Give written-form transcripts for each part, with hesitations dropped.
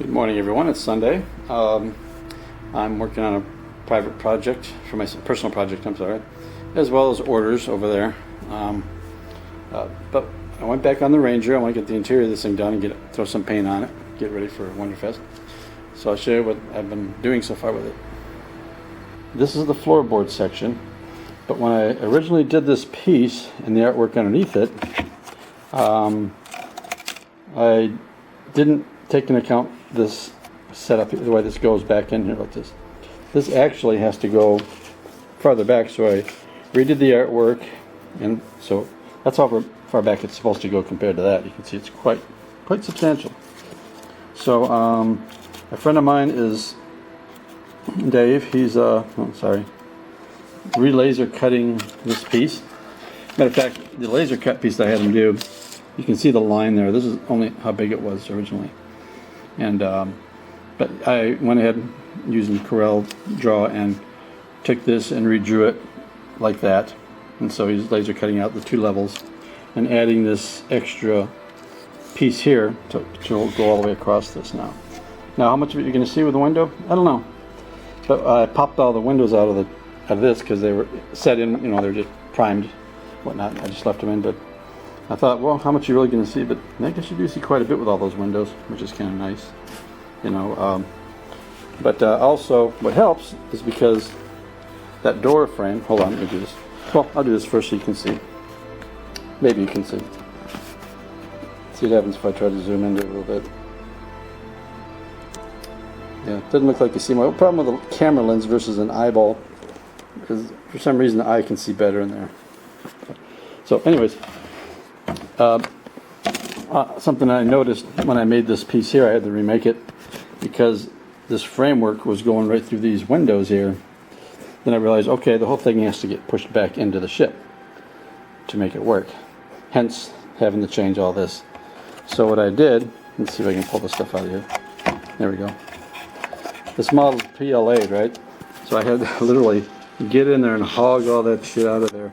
Good morning, everyone. It's Sunday. I'm working on a private project for my personal project. I'm sorry, as well as orders over there. But I went back on the Ranger. I want to get the interior of this thing done and throw some paint on it, get ready for Wonderfest. So I'll show you what I've been doing so far with it. This is the floorboard section. But when I originally did this piece and the artwork underneath it, I didn't take into account this setup, the way this goes back in here like this. This actually has to go farther back, so I redid the artwork, and so that's how far back it's supposed to go compared to that. You can see it's quite substantial. So a friend of mine is Dave. He's re-laser cutting this piece. Matter of fact, the laser cut piece that I had him do, you can see the line there. This is only how big it was originally. And but I went ahead using Corel Draw and took this and redrew it like that. And so he's laser cutting out the two levels and adding this extra piece here to go all the way across this now. Now, how much of it you're going to see with the window, I don't know. But I popped all the windows out of this because they were set in, they're just primed, whatnot. I just left them in, but I thought, well, how much are you really going to see? But I guess you do see quite a bit with all those windows, which is kind of nice, But also, what helps is because that door frame. Hold on, let me do this. Well, I'll do this first so you can see. Maybe you can see. See what happens if I try to zoom into it a little bit. Yeah, it doesn't look like you see my problem with the camera lens versus an eyeball, because for some reason the eye can see better in there. So, anyways. Something I noticed when I made this piece here, I had to remake it because this framework was going right through these windows here. Then I realized, okay, the whole thing has to get pushed back into the ship to make it work. Hence, having to change all this. So what I did, let's see if I can pull this stuff out of here. There we go. This model's PLA, right? So I had to literally get in there and hog all that shit out of there,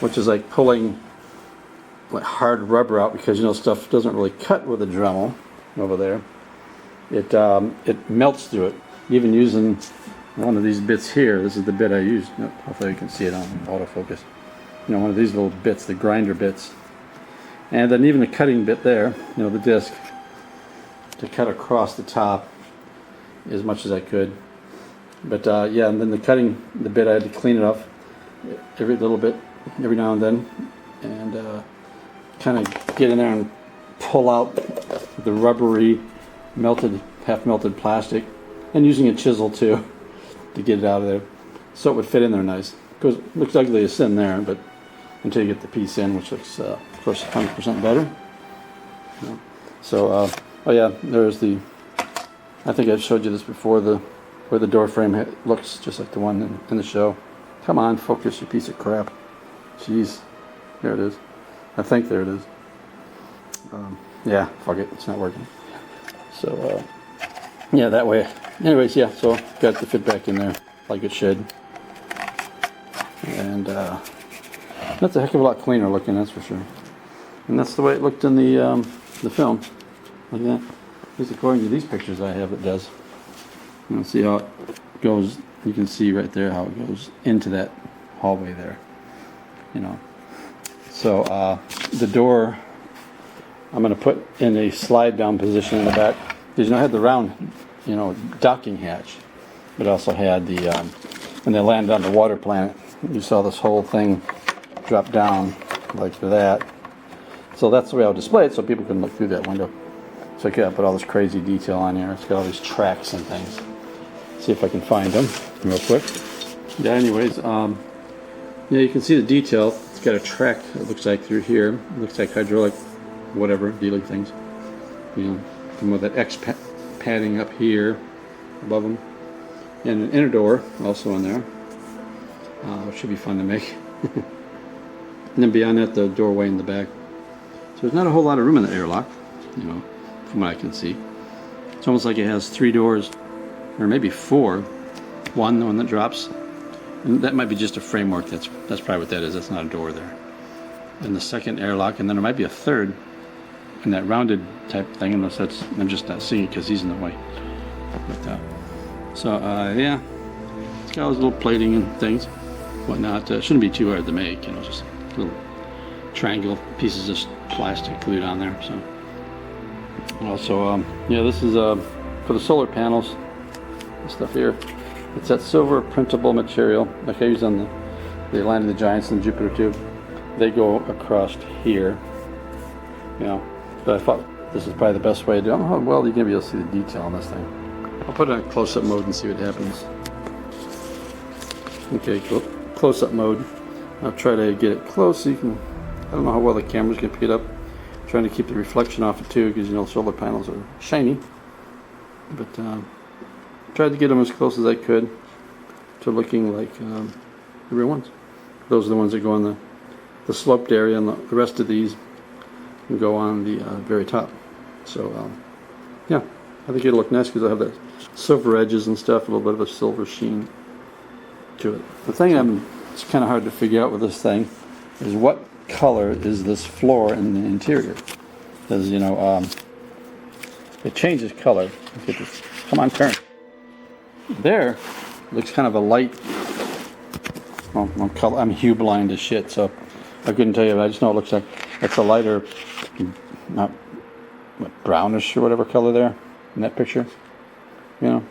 which is like pulling hard rubber out, because stuff doesn't really cut with a Dremel over there. It melts through it. Even using one of these bits here, this is the bit I used. Hopefully you can see it on autofocus. One of these little bits, the grinder bits, and then even the cutting bit there. The disc to cut across the top as much as I could. But yeah, and then the bit I had to clean it off every little bit, every now and then, and kind of get in there and pull out the rubbery half melted plastic, and using a chisel too to get it out of there so it would fit in there nice. Because it looks ugly as sin there, but until you get the piece in, which looks of course 100% better. So oh yeah, there's I think I've showed you this before, where the door frame looks just like the one in the show. Come on, focus, you piece of crap. Jeez, there it is. I think there it is. Yeah, fuck it, it's not working. So, yeah, that way. Anyways, yeah, so got it to fit back in there like it should. And that's a heck of a lot cleaner looking, that's for sure. And that's the way it looked in the film. Like that. At least according to these pictures I have, it does. And see how it goes. You can see right there how it goes into that hallway there. So the door I'm going to put in a slide down position in the back, because I had the round docking hatch, but also had when they landed on the water planet, you saw this whole thing drop down like that. So that's the way I'll display it, so people can look through that window. So I could put all this crazy detail on here. It's got all these tracks and things. See if I can find them real quick. Yeah, anyways, yeah, you can see the detail. It's got a track, it looks like, through here. It looks like hydraulic, whatever, dealing things. Some of that X padding up here above them. And an inner door also in there. Which should be fun to make. And then beyond that, the doorway in the back. So there's not a whole lot of room in the airlock, from what I can see. It's almost like it has 3 doors, or maybe 4. One, the one that drops. And that might be just a framework. That's probably what that is. That's not a door there. And the second airlock, and then there might be a third in that rounded type thing, unless that's, I'm just not seeing it because he's in the way. But, yeah, it's got all those little plating and things, whatnot. Shouldn't be too hard to make, you know, just little triangle pieces of plastic glued on there. So also, yeah, this is for the solar panels, this stuff here. It's that silver printable material, like I use on the Land of the Giants and Jupiter too. They go across here, you know. But I thought this is probably the best way to do it. I don't know how well you're gonna be able to see the detail on this thing. I'll put it on close-up mode and see what happens. Okay, close-up mode. I'll try to get it close so you can. I don't know how well the camera's gonna pick it up. I'm trying to keep the reflection off it too, because you know solar panels are shiny. But tried to get them as close as I could to looking like the real ones. Those are the ones that go on the sloped area, and the rest of these can go on the very top. So yeah, I think it'll look nice because I have that silver edges and stuff, a little bit of a silver sheen to it. The thing it's kind of hard to figure out with this thing is what color is this floor in the interior, because you know it changes color. Look at this. Come on, turn. There looks kind of a light, well, I'm hue blind as shit, so I couldn't tell you, but I just know it looks like it's a lighter, not brownish or whatever color there in that picture, you know.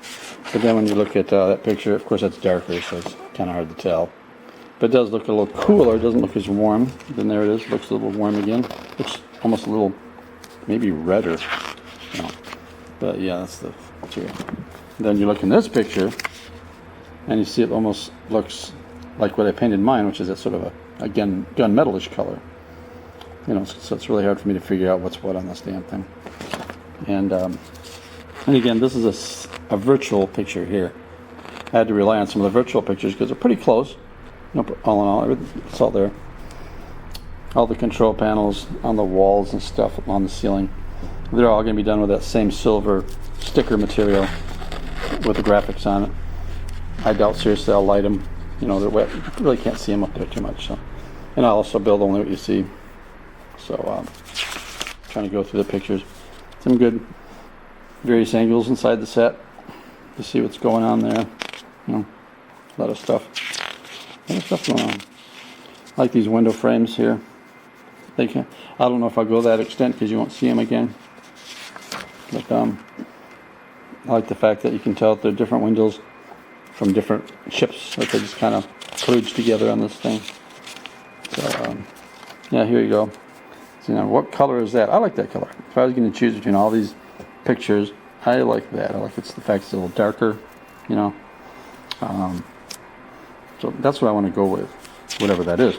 But then when you look at that picture, of course that's darker, so it's kind of hard to tell. But it does look a little cooler. It doesn't look as warm. Then there it is. Looks a little warm again. Looks almost a little, maybe redder. You know. But yeah, that's the material. Then you look in this picture, and you see it almost looks like what I painted mine, which is that sort of a gunmetalish color. You know, so it's really hard for me to figure out what's what on this damn thing. And again, this is a virtual picture here. I had to rely on some of the virtual pictures because they're pretty close. You know, all in all, it's all there. All the control panels on the walls and stuff on the ceiling. They're all going to be done with that same silver sticker material with the graphics on it. I doubt seriously I'll light them. You know, they're wet. You really can't see them up there too much. So, and I'll also build only what you see. So, trying to go through the pictures. Some good various angles inside the set to see what's going on there. You know, a lot of stuff. A lot of stuff going on. I like these window frames here. I don't know if I'll go that extent because you won't see them again. But I like the fact that you can tell that they're different windows from different ships that they just kind of kludged together on this thing. So yeah, here you go. So, you know, what color is that? I like that color. If I was going to choose between all these pictures, I like that. I like the fact it's a little darker, you know. So that's what I want to go with, whatever that is.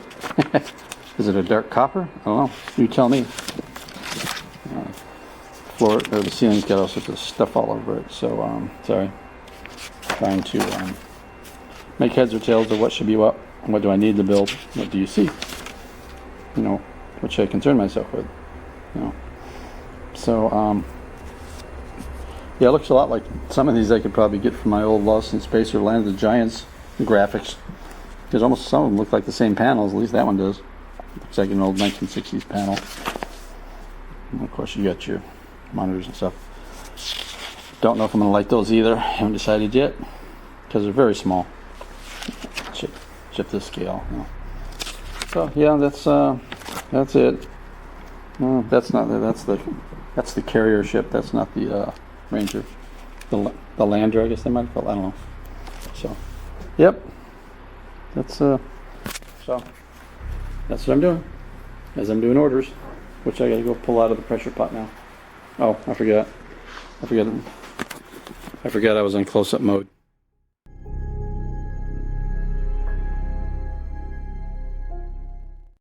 Is it a dark copper? I don't know. You tell me. Floor or the ceiling's got all sorts of stuff all over it. So sorry. Trying to make heads or tails of what should be what. What do I need to build? What do you see? You know, what should I concern myself with? You know. So yeah, it looks a lot like some of these I could probably get from my old Lost in Space or Land of the Giants graphics. Because almost some of them look like the same panels. At least that one does. Looks like an old 1960s panel. And of course, you got your monitors and stuff. Don't know if I'm going to like those either. Haven't decided yet. Because they're very small. Ship this scale. You know. So yeah, that's it. No, that's not. That's the carrier ship. That's not the Ranger. The Lander, I guess they might call it. I don't know. So, yep. That's that's what I'm doing. As I'm doing orders, which I gotta go pull out of the pressure pot now. Oh, I forgot I was in close-up mode.